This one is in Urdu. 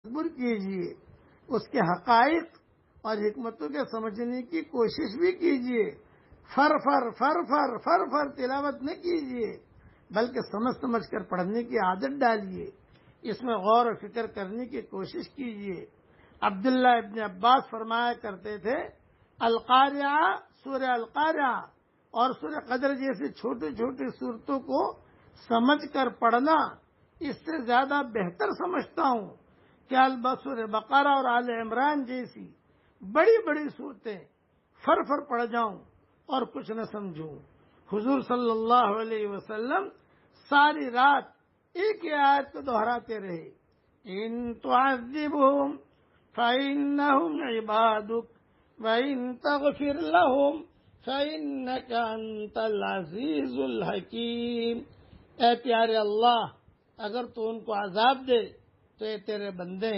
تصور کیجئے، اس کے حقائق اور حکمتوں کے سمجھنے کی کوشش بھی کیجئے۔ فر فر فر فر فر فر تلاوت نہ کیجئے، بلکہ سمجھ سمجھ کر پڑھنے کی عادت ڈالیے، اس میں غور و فکر کرنے کی کوشش کیجئے۔ عبداللہ ابن عباس فرمایا کرتے تھے، القاریہ، سورہ القاریہ اور سورہ قدر جیسی چھوٹی چھوٹی صورتوں کو سمجھ کر پڑھنا اس سے زیادہ بہتر سمجھتا ہوں کہ سورہ بقرہ اور آل عمران جیسی بڑی بڑی صورتیں فر فر پڑھ جاؤں اور کچھ نہ سمجھوں۔ حضور صلی اللہ علیہ وسلم ساری رات ایک ہی آیت کو دہراتے رہے، ان تعذبہم فإنہم عبادک وإن تغفر لهم فإنک انت العزیز الحکیم۔ اے پیارے اللہ، اگر تو ان کو عذاب دے تو یہ تیرے بندے ہیں،